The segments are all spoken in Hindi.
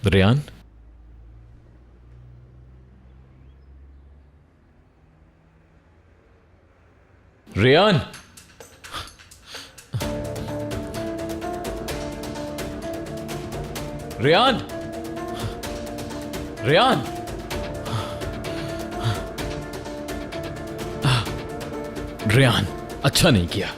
रेयान, रेयान, रेयान, रेयान, रेयान, अच्छा नहीं किया।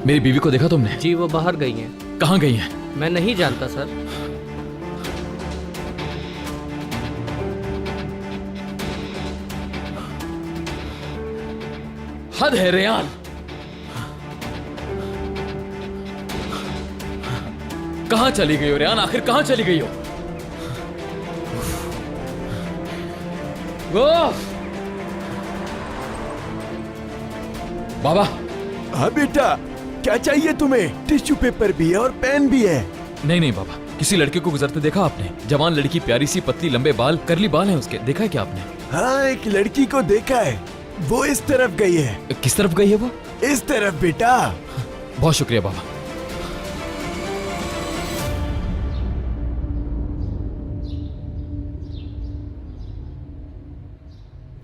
मेरी बीवी को देखा तुमने? जी वो बाहर गई हैं। कहाँ गई हैं? मैं नहीं जानता सर। हद है रेयान। कहाँ चली गई हो रेयान? आखिर कहाँ चली गई हो? बाबा। हाँ बेटा, क्या चाहिए तुम्हें? टिश्यू पेपर भी है और पेन भी है। नहीं नहीं बाबा, किसी लड़के को गुजरते देखा आपने? जवान लड़की, प्यारी सी, पतली, लंबे बाल, करली बाल हैं उसके, देखा है क्या आपने? हाँ, एक लड़की को देखा है, वो इस तरफ गई है। किस तरफ गई है वो? इस तरफ बेटा। बहुत शुक्रिया बाबा।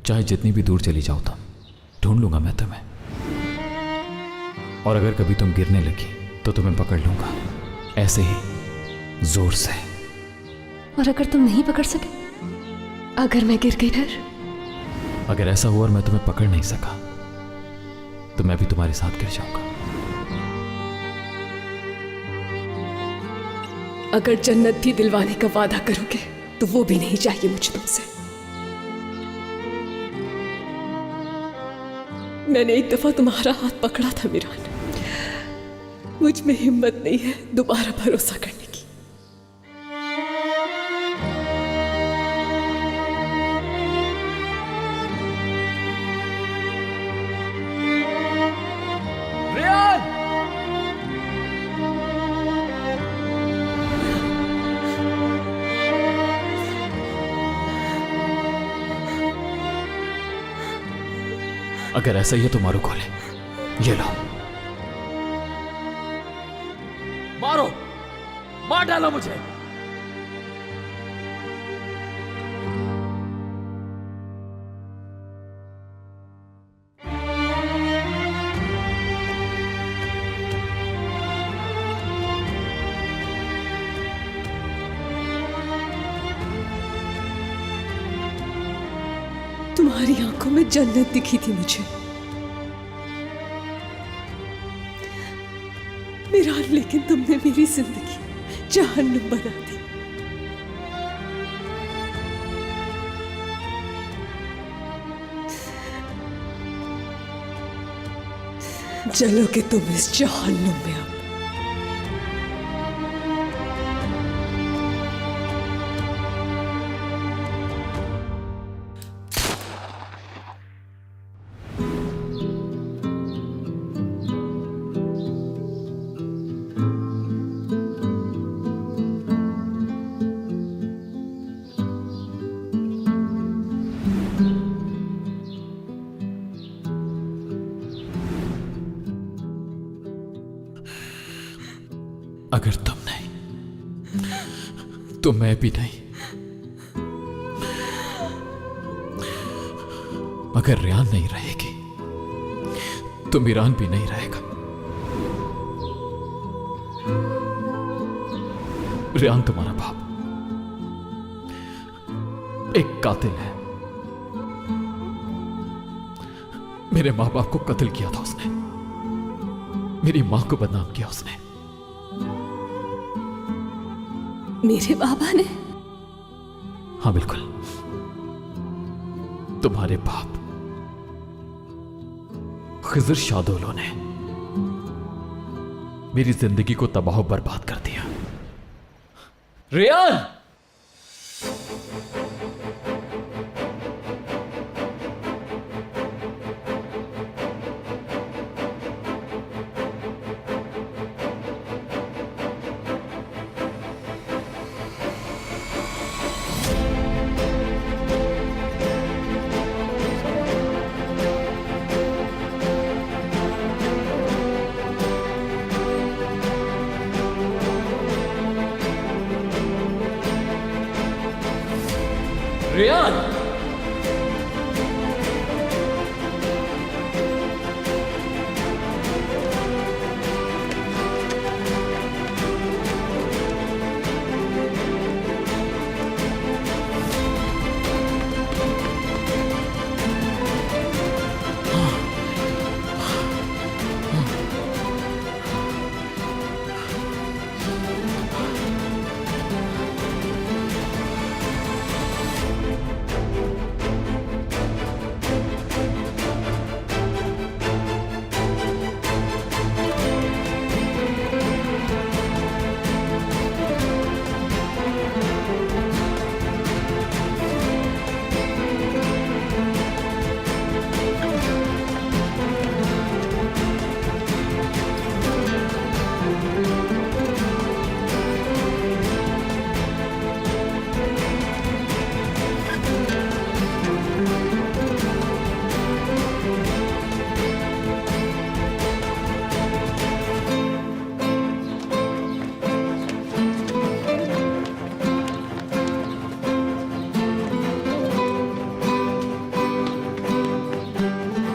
चाहे जितनी भी दूर चली जाओ तुम, ढूंढ लूंगा मैं तुम्हें। और अगर कभी तुम गिरने लगी तो तुम्हें पकड़ लूंगा, ऐसे ही जोर से। और अगर तुम नहीं पकड़ सके, अगर मैं गिर गई फिर? अगर ऐसा हुआ और मैं तुम्हें पकड़ नहीं सका तो मैं भी तुम्हारे साथ गिर जाऊंगा। अगर जन्नत भी दिलवाने का वादा करोगे तो वो भी नहीं चाहिए मुझे तुमसे। मैंने एक दफा तुम्हारा हाथ पकड़ा था मिरान, मुझ में हिम्मत नहीं है दोबारा भरोसा करने की। रेयान! अगर ऐसा ही है तो मारो गोली। ये लो, मारो, मार डालो मुझे। तुम्हारी आंखों में जन्नत दिखी थी मुझे मिरान, लेकिन तुमने मेरी जिंदगी जहन्नुम बना दी। जलोगे तुम इस जहन्नुम में अब। अगर तुम नहीं तो मैं भी नहीं। अगर रेयान नहीं रहेगी तो मिरान भी नहीं रहेगा। रेयान तुम्हारा बाप एक कातिल है। मेरे मां बाप को कत्ल किया था उसने, मेरी मां को बदनाम किया उसने। मेरे बाबा ने? हाँ बिल्कुल, तुम्हारे बाप खिजर शादोलो ने मेरी जिंदगी को तबाह बर्बाद कर दिया। रेयान! रेयान!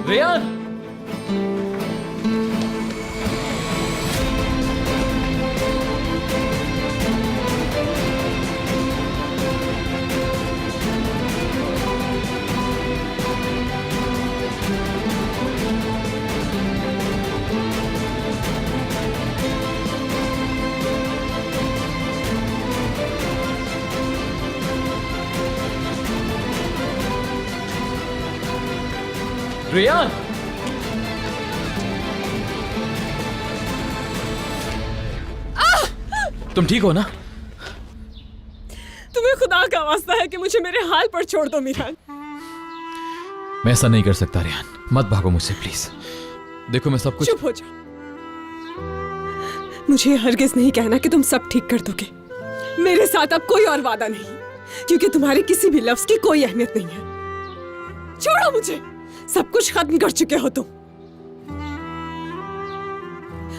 रेयान! रेयान! तुम ठीक हो ना? तुम्हें खुदा का वास्ता है कि मुझे मेरे हाल पर छोड़ दो मीरान। मैं ऐसा नहीं कर सकता रेयान, मत भागो मुझसे प्लीज। देखो मैं सब कुछ। चुप हो जाओ। मुझे हरगिज नहीं कहना कि तुम सब ठीक कर दोगे। मेरे साथ अब कोई और वादा नहीं, क्योंकि तुम्हारे किसी भी लफ्ज की कोई अहमियत नहीं है। छोड़ो मुझे, सब कुछ खत्म कर चुके हो तुम।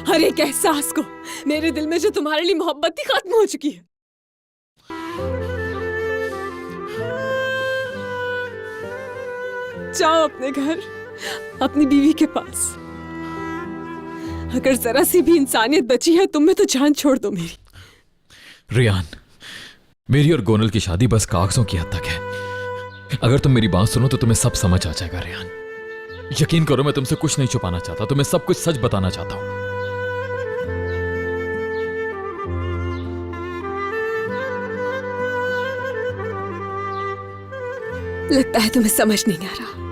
हर एक एहसास को, मेरे दिल में जो तुम्हारे लिए मोहब्बत थी, खत्म हो चुकी है। जाओ अपने घर, अपनी बीवी के पास। अगर जरा सी भी इंसानियत बची है तुम में तो जान छोड़ दो मेरी। रेयान, मेरी और गोनल की शादी बस कागजों की हद तक है। अगर तुम मेरी बात सुनो तो तुम्हें सब समझ आ जाएगा रेयान। यकीन करो, मैं तुमसे कुछ नहीं छुपाना चाहता, तुम्हें सब कुछ सच बताना चाहता हूं। लगता है तुम्हें समझ नहीं आ रहा।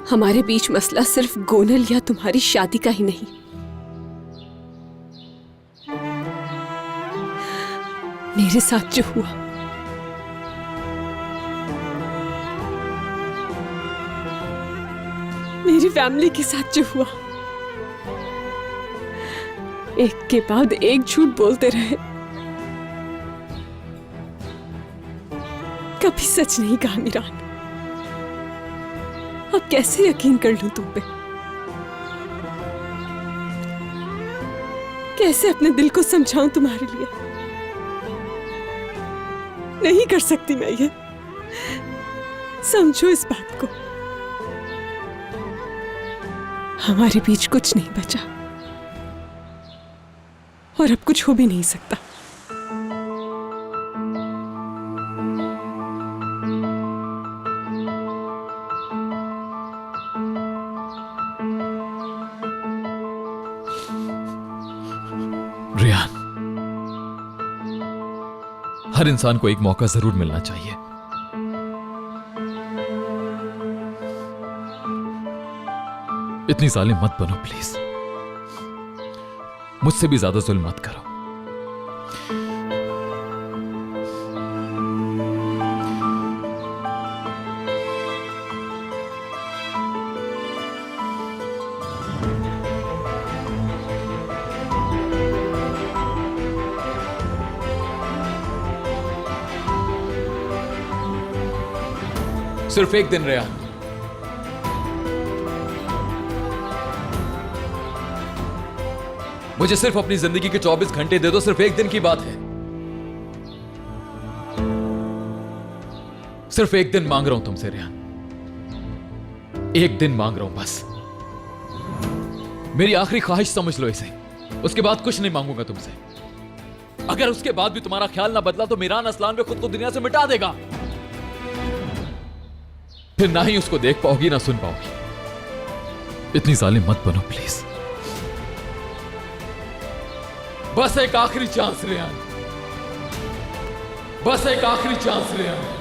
हमारे बीच मसला सिर्फ गोनल या तुम्हारी शादी का ही नहीं, मेरे साथ जो हुआ। मेरी फैमिली के साथ जो हुआ। एक के बाद एक झूठ बोलते रहे, कभी सच नहीं कहा मीरान। अब कैसे यकीन कर लूं तुम पे? कैसे अपने दिल को समझाऊं तुम्हारे लिए? नहीं कर सकती मैं ये। समझो इस बात को, हमारे बीच कुछ नहीं बचा और अब कुछ हो भी नहीं सकता। रेयान, हर इंसान को एक मौका जरूर मिलना चाहिए। इतनी जालिम मत बनो प्लीज। मुझसे भी ज्यादा जुल्म मत करो। सिर्फ एक दिन रेयान, मुझे सिर्फ अपनी जिंदगी के 24 घंटे दे दो। सिर्फ एक दिन की बात है। सिर्फ एक दिन मांग रहा हूं तुमसे रेहान, एक दिन मांग रहा हूं बस। मेरी आखिरी ख्वाहिश समझ लो इसे, उसके बाद कुछ नहीं मांगूंगा तुमसे। अगर उसके बाद भी तुम्हारा ख्याल ना बदला तो मीरान असलान भी खुद को दुनिया से मिटा देगा, फिर ना ही उसको देख पाओगी ना सुन पाओगी। इतनी जालिम मत बनो प्लीज। बस एक आखिरी चांस रेहान, बस एक आखिरी चांस रेहान।